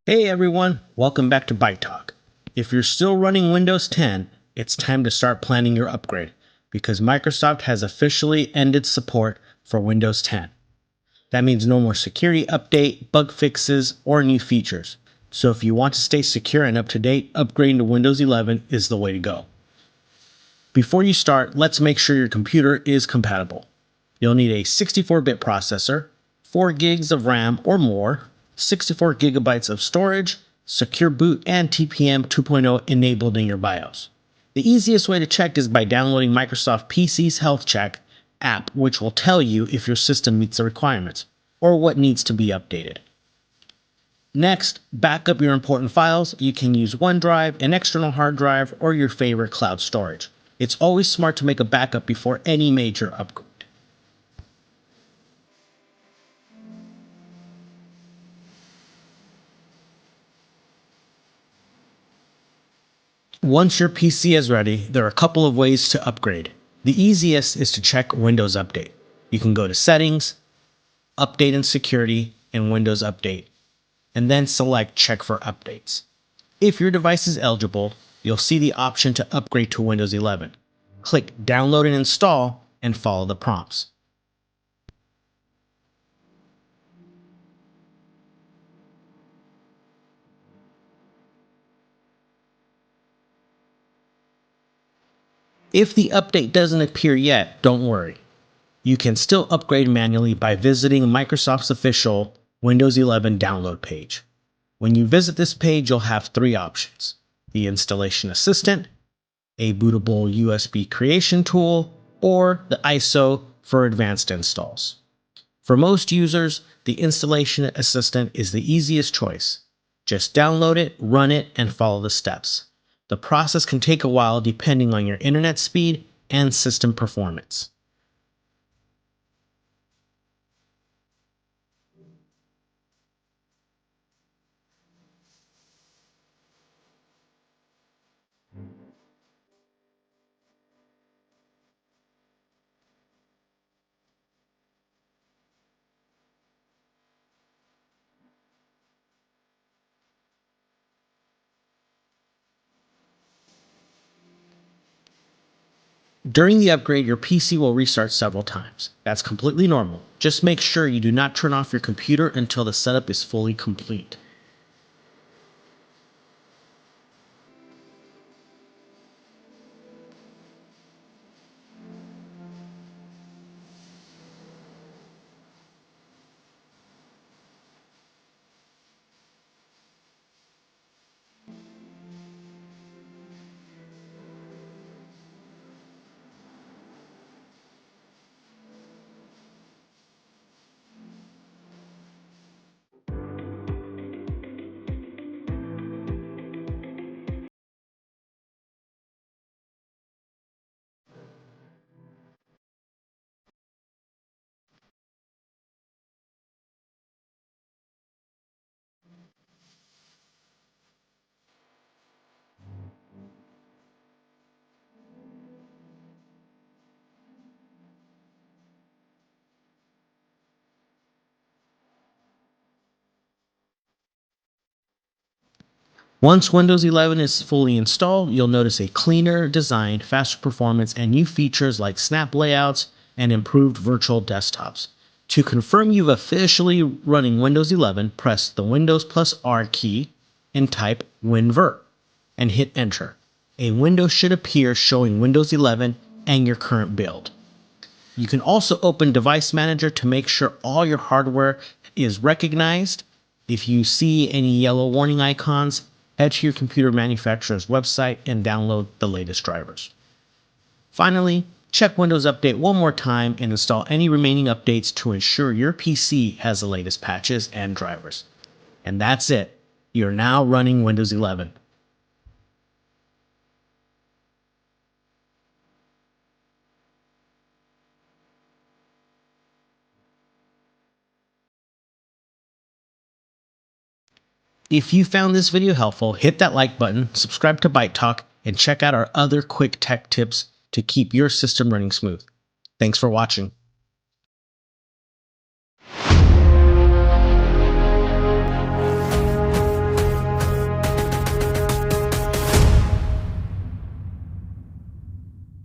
Hey everyone, welcome back to Byte Talk. If you're still running Windows 10, it's time to start planning your upgrade because Microsoft has officially ended support for Windows 10. That means no more security update, bug fixes, or new features. So if you want to stay secure and up to date, upgrading to Windows 11 is the way to go. Before you start, let's make sure your computer is compatible. You'll need a 64-bit processor, 4 gigs of RAM or more, 64 gigabytes of storage, secure boot, and TPM 2.0 enabled in your BIOS. The easiest way to check is by downloading Microsoft PC's Health Check app, which will tell you if your system meets the requirements or what needs to be updated. Next, back up your important files. You can use OneDrive, an external hard drive, or your favorite cloud storage. It's always smart to make a backup before any major upgrade. Once your PC is ready, there are a couple of ways to upgrade. The easiest is to check Windows Update. You can go to Settings, Update and Security, and Windows Update, and then select Check for Updates. If your device is eligible, you'll see the option to upgrade to Windows 11. Click Download and Install and follow the prompts. If the update doesn't appear yet, don't worry. You can still upgrade manually by visiting Microsoft's official Windows 11 download page. When you visit this page, you'll have three options: the Installation Assistant, a bootable USB creation tool, or the ISO for advanced installs. For most users, the Installation Assistant is the easiest choice. Just download it, run it, and follow the steps. The process can take a while depending on your internet speed and system performance. During the upgrade, your PC will restart several times. That's completely normal. Just make sure you do not turn off your computer until the setup is fully complete. Once Windows 11 is fully installed, you'll notice a cleaner design, faster performance, and new features like snap layouts and improved virtual desktops. To confirm you've officially running Windows 11, press the Windows plus R key and type WinVer and hit enter. A window should appear showing Windows 11 and your current build. You can also open Device Manager to make sure all your hardware is recognized. If you see any yellow warning icons, head to your computer manufacturer's website and download the latest drivers. Finally, check Windows Update one more time and install any remaining updates to ensure your PC has the latest patches and drivers. And that's it. You're now running Windows 11. If you found this video helpful, hit that like button, subscribe to Byte Talk, and check out our other quick tech tips to keep your system running smooth. Thanks for watching.